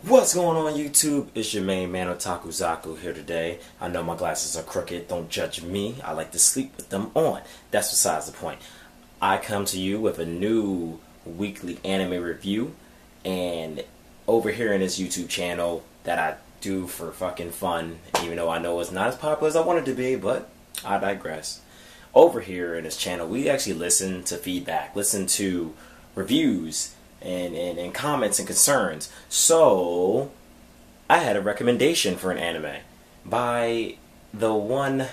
What's going on YouTube? It's your main man Otaku Zaku here today. I know my glasses are crooked, don't judge me. I like to sleep with them on. That's besides the point. I come to you with a new weekly anime review, and over here in this YouTube channel that I do for fucking fun, even though I know it's not as popular as I want it to be, but I digress. Over here in this channel, we actually listen to feedback, listen to reviews, and comments and concerns. So I had a recommendation for an anime by the one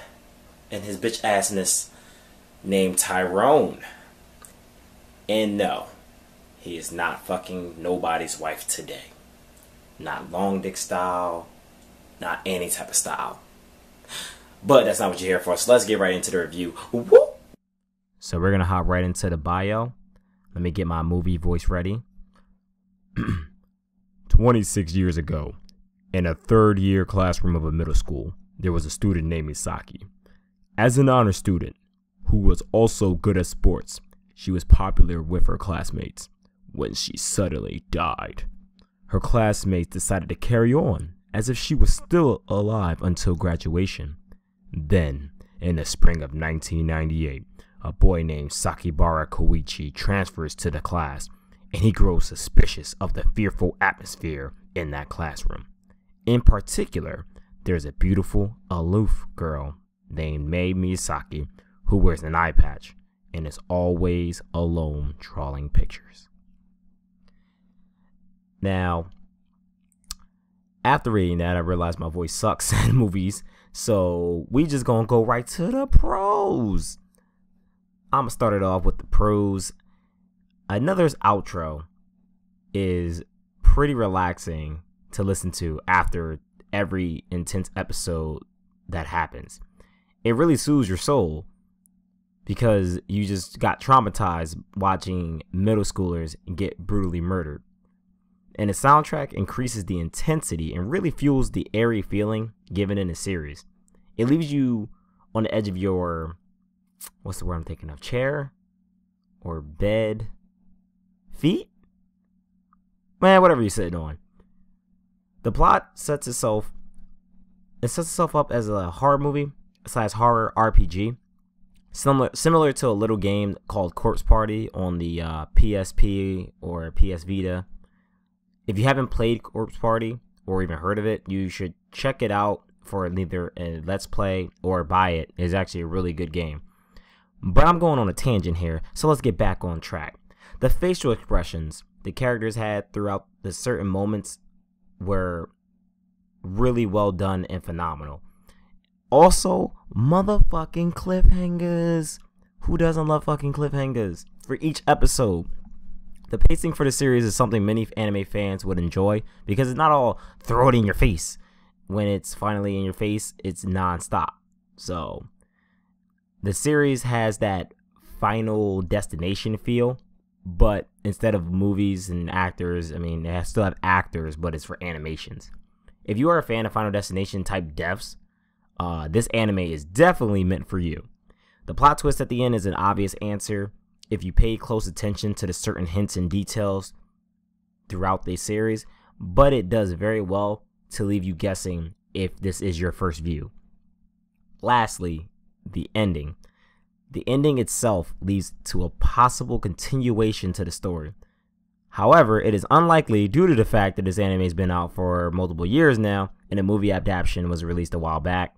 and his bitch assness named Tyrone. And no, he is not fucking nobody's wife today. Not long dick style, not any type of style. But that's not what you're here for, so let's get right into the review. Woo! So we're gonna hop right into the bio. Let me get my movie voice ready. 26 years ago, in a third-year classroom of a middle school, there was a student named Misaki. As an honor student, who was also good at sports, she was popular with her classmates when she suddenly died. Her classmates decided to carry on as if she was still alive until graduation. Then, in the spring of 1998, a boy named Sakibara Koichi transfers to the class, and he grows suspicious of the fearful atmosphere in that classroom. In particular, there's a beautiful, aloof girl named Mei Miyazaki who wears an eye patch and is always alone drawing pictures. Now, after reading that, I realized my voice sucks in movies, so we just gonna go right to the pros. I'm gonna start it off with the pros. Another's outro is pretty relaxing to listen to after every intense episode that happens. It really soothes your soul because you just got traumatized watching middle schoolers get brutally murdered. And the soundtrack increases the intensity and really fuels the airy feeling given in the series. It leaves you on the edge of your, what's the word I'm thinking of, chair or bed, feet? Man, whatever you're sitting on. The plot sets itself up as a horror movie / horror RPG, similar to a little game called Corpse Party on the PSP or PS Vita. If you haven't played Corpse Party or even heard of it, you should check it out for either a Let's Play or buy it. It's actually a really good game. But I'm going on a tangent here, so let's get back on track. The facial expressions the characters had throughout the certain moments were really well done and phenomenal. Also, motherfucking cliffhangers. Who doesn't love fucking cliffhangers? For each episode, the pacing for the series is something many anime fans would enjoy because it's not all throw it in your face. When it's finally in your face, it's non-stop. So, the series has that final destination feel, but instead of movies and actors, I mean, they still have actors, but it's for animations. If you are a fan of Final Destination type devs, this anime is definitely meant for you. The plot twist at the end is an obvious answer if you pay close attention to the certain hints and details throughout the series, but it does very well to leave you guessing if this is your first view. Lastly, the ending. The ending itself leads to a possible continuation to the story. However, it is unlikely due to the fact that this anime has been out for multiple years now and a movie adaptation was released a while back.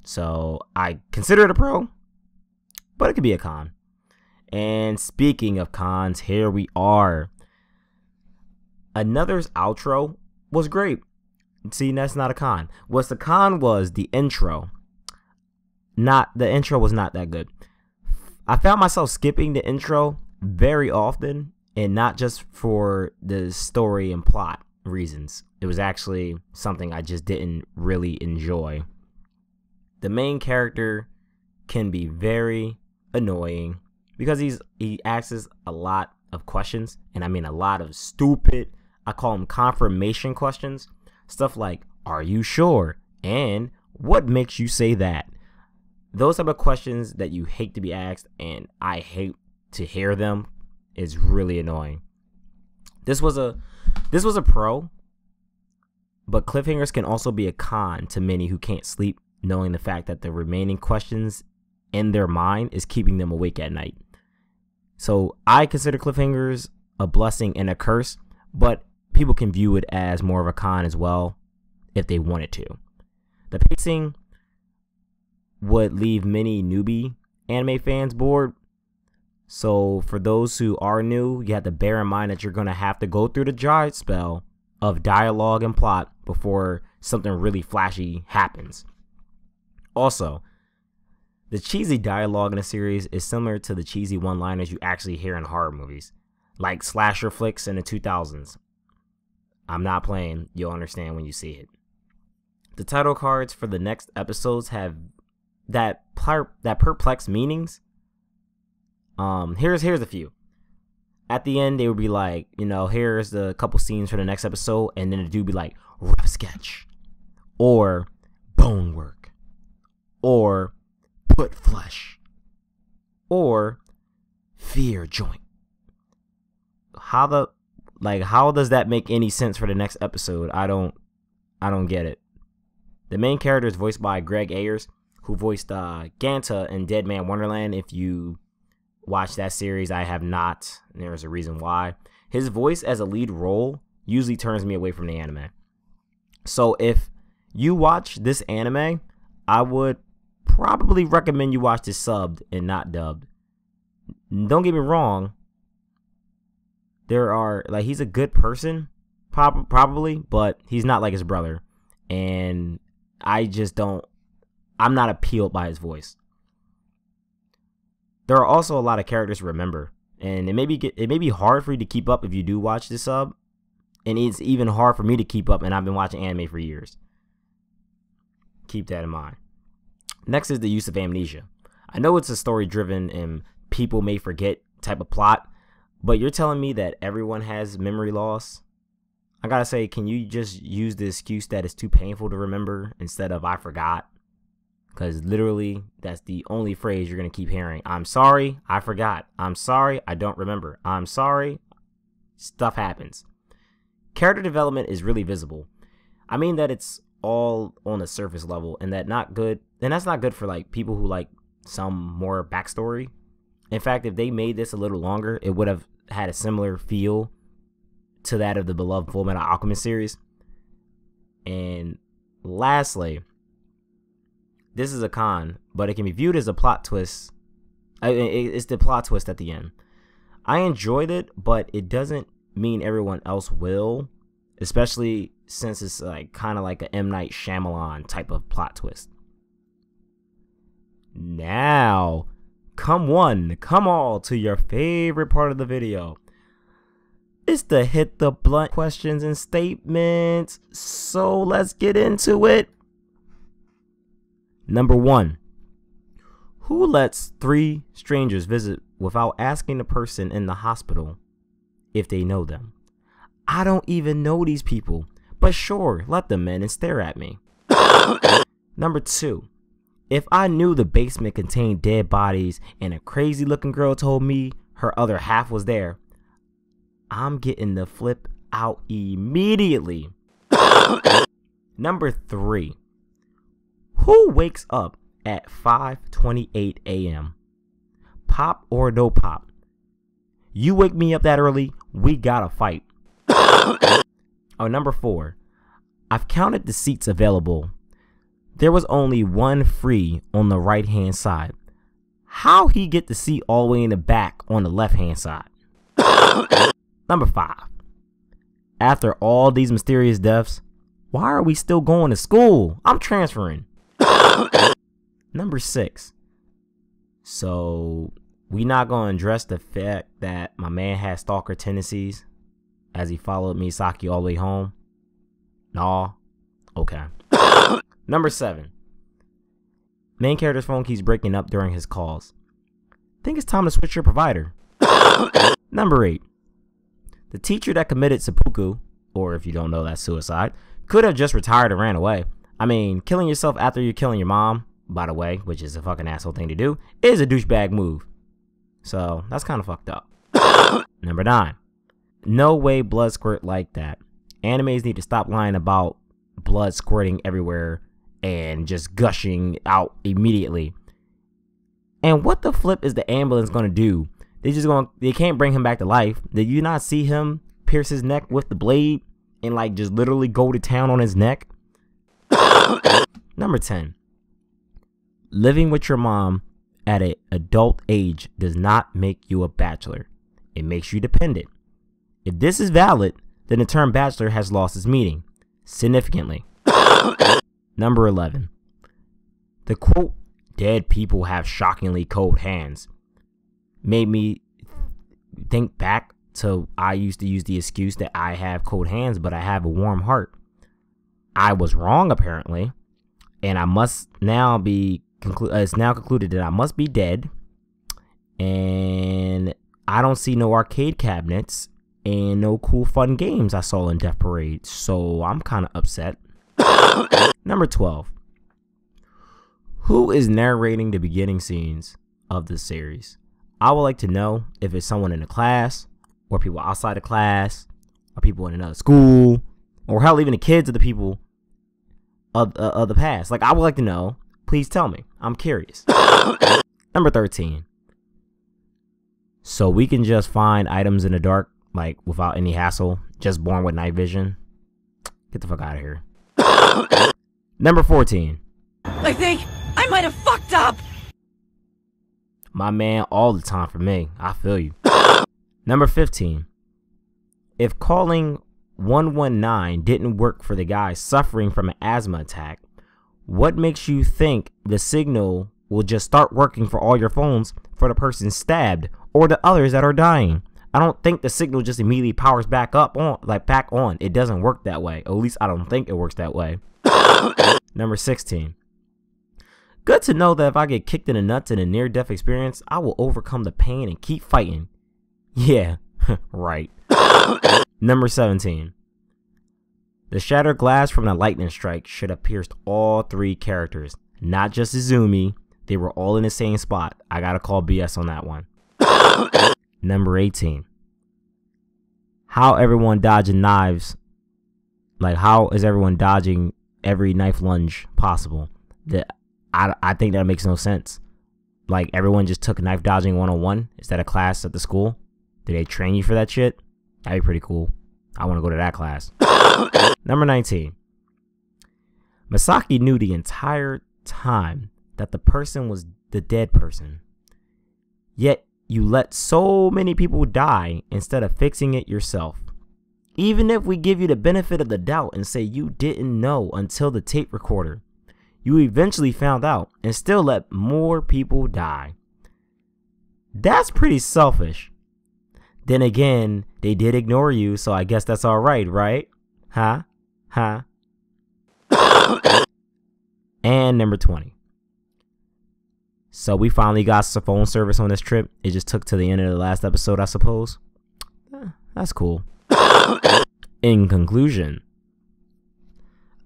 So I consider it a pro, but it could be a con. And speaking of cons, here we are. Another's outro was great. See, that's not a con. What's the con was the intro. The intro was not that good. I found myself skipping the intro very often, and not just for the story and plot reasons. It was actually something I just didn't really enjoy. The main character can be very annoying because he asks a lot of questions, and I mean a lot of stupid, I call them confirmation questions. Stuff like, are you sure? And what makes you say that? Those type of questions that you hate to be asked, and I hate to hear them, is really annoying. This was a pro, But cliffhangers can also be a con to many who can't sleep, knowing the fact that the remaining questions in their mind is keeping them awake at night. So I consider cliffhangers a blessing and a curse, but people can view it as more of a con as well if they wanted to. The pacing would leave many newbie anime fans bored. So for those who are new, you have to bear in mind that you're going to have to go through the dry spell of dialogue and plot before something really flashy happens. Also, the cheesy dialogue in the series is similar to the cheesy one-liners you actually hear in horror movies, like slasher flicks in the 2000s. I'm not playing, you'll understand when you see it. The title cards for the next episodes have that perplexed meanings. Here's a few. At the end, they would be like, here's the couple scenes for the next episode, and then the dude be like, rough sketch, or bone work, or put flesh, or fear joint. How does that make any sense for the next episode? I don't get it. The main character is voiced by Greg Ayers, who voiced Ganta in Dead Man Wonderland. If you watch that series, I have not, and there's a reason why. His voice as a lead role usually turns me away from the anime. So if you watch this anime, I would probably recommend you watch this subbed and not dubbed. Don't get me wrong, he's a good person, probably, but he's not like his brother, and I'm not appealed by his voice. There are also a lot of characters to remember, and it may be hard for you to keep up if you do watch this sub, and it's even hard for me to keep up, and I've been watching anime for years. Keep that in mind. Next is the use of amnesia. I know it's a story driven and people may forget type of plot, but you're telling me that everyone has memory loss? I gotta say, can you just use the excuse that it's too painful to remember instead of I forgot? Because literally, that's the only phrase you're going to keep hearing. I'm sorry, I forgot. I'm sorry, I don't remember. I'm sorry, stuff happens. Character development is really visible. I mean that it's all on the surface level, and that's not good for like people who like some more backstory. In fact, if they made this a little longer, it would have had a similar feel to that of the beloved Fullmetal Alchemist series. And lastly, this is a con, but it can be viewed as a plot twist. It's the plot twist at the end. I enjoyed it, but it doesn't mean everyone else will, especially since it's like kind of like a M. Night Shyamalan type of plot twist. Now, come all to your favorite part of the video. It's the hit the blunt questions and statements. So let's get into it. Number 1. Who lets 3 strangers visit without asking the person in the hospital if they know them? I don't even know these people, but sure, let them in and stare at me. Number 2. If I knew the basement contained dead bodies and a crazy looking girl told me her other half was there, I'm getting the flip out immediately. Number 3. Who wakes up at 5:28 a.m.? Pop or no pop? You wake me up that early, we gotta fight. Number 4. I've counted the seats available. There was only one free on the right hand side. How he get the seat all the way in the back on the left hand side? Number 5. After all these mysterious deaths, why are we still going to school? I'm transferring. Number 6. So we not gonna address the fact that my man has stalker tendencies as he followed Misaki all the way home? Nah. Okay. Number 7. Main character's phone keeps breaking up during his calls. Think it's time to switch your provider. Number 8. The teacher that committed seppuku, or if you don't know, that's suicide, could have just retired and ran away. I mean, killing yourself after you're killing your mom, by the way, which is a fucking asshole thing to do, is a douchebag move. So, that's kind of fucked up. Number 9. No way blood squirt like that. Animes need to stop lying about blood squirting everywhere and just gushing out immediately. And what the flip is the ambulance gonna do? They can't bring him back to life. Did you not see him pierce his neck with the blade and like just literally go to town on his neck? Number 10. Living with your mom at an adult age does not make you a bachelor. It makes you dependent. If this is valid, then the term bachelor has lost its meaning significantly. Number 11. The quote, "dead people have shockingly cold hands," made me think back to I used to use the excuse that I have cold hands, but I have a warm heart. I was wrong apparently, and I must now be it's now concluded that I must be dead, and I don't see no arcade cabinets and no cool fun games I saw in Death Parade, so I'm kind of upset. Number 12. Who is narrating the beginning scenes of this series? I would like to know if it's someone in the class, or people outside the class, or people in another school, or hell, even the kids of the people of the past. Like, I would like to know. Please tell me. I'm curious. Number 13. So we can just find items in the dark, like without any hassle, just born with night vision. Get the fuck out of here. Number 14. I think I might have fucked up. My man, all the time for me. I feel you. Number 15. If calling 119 didn't work for the guy suffering from an asthma attack, what makes you think the signal will just start working for all your phones for the person stabbed or the others that are dying? I don't think the signal just immediately powers back on. It doesn't work that way. Or at least I don't think it works that way. Number 16. Good to know that if I get kicked in the nuts in a near-death experience, I will overcome the pain and keep fighting. Yeah, right. Number 17. The shattered glass from the lightning strike should have pierced all three characters, not just Izumi. They were all in the same spot. I gotta call BS on that one. Number 18. How everyone dodging knives? Like, how is everyone dodging every knife lunge possible? I think that makes no sense. Like, everyone just took knife dodging 101. Is that a class at the school? Did they train you for that shit? That'd be pretty cool. I want to go to that class. Number 19. Masaki knew the entire time that the person was the dead person. Yet, you let so many people die instead of fixing it yourself. Even if we give you the benefit of the doubt and say you didn't know until the tape recorder, you eventually found out and still let more people die. That's pretty selfish. Then again, they did ignore you, so I guess that's alright, right? Huh? And number 20. So we finally got some phone service on this trip. It just took to the end of the last episode, I suppose. That's cool. In conclusion,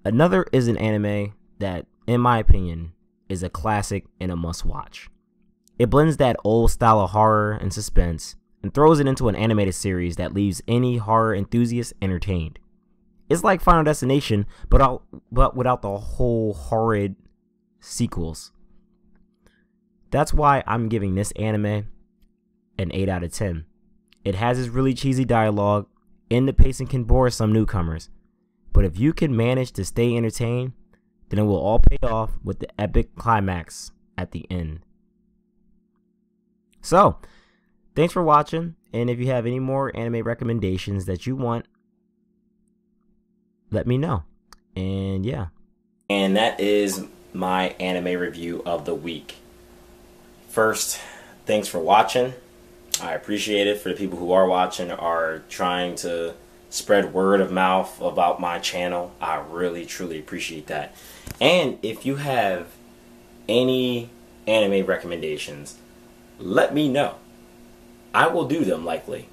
Another is an anime that, in my opinion, is a classic and a must-watch. It blends that old style of horror and suspense and throws it into an animated series that leaves any horror enthusiast entertained. It's like Final Destination, but without the whole horrid sequels. That's why I'm giving this anime an 8 out of 10. It has its really cheesy dialogue, and the pacing can bore some newcomers. But if you can manage to stay entertained, then it will all pay off with the epic climax at the end. So, thanks for watching, and if you have any more anime recommendations that you want, let me know. And yeah. And that is my anime review of the week. First, thanks for watching. I appreciate it. For the people who are watching, are trying to spread word of mouth about my channel, I really truly appreciate that. And if you have any anime recommendations, let me know. I will do them likely.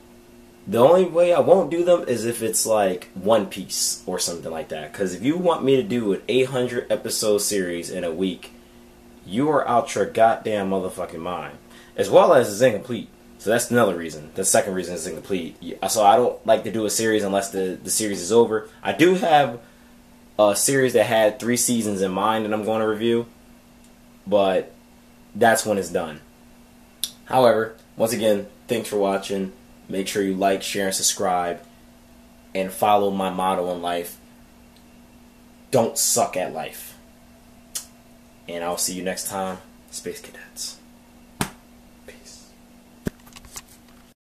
The only way I won't do them is if it's like One Piece or something like that. Because if you want me to do an 800 episode series in a week, you are out your goddamn motherfucking mind. As well as it's incomplete. So that's another reason. The second reason is incomplete. So I don't like to do a series unless the series is over. I do have a series that had 3 seasons in mind that I'm going to review, but that's when it's done. However, once again, thanks for watching. Make sure you like, share, and subscribe, and follow my motto in life: don't suck at life. And I'll see you next time, Space Cadets.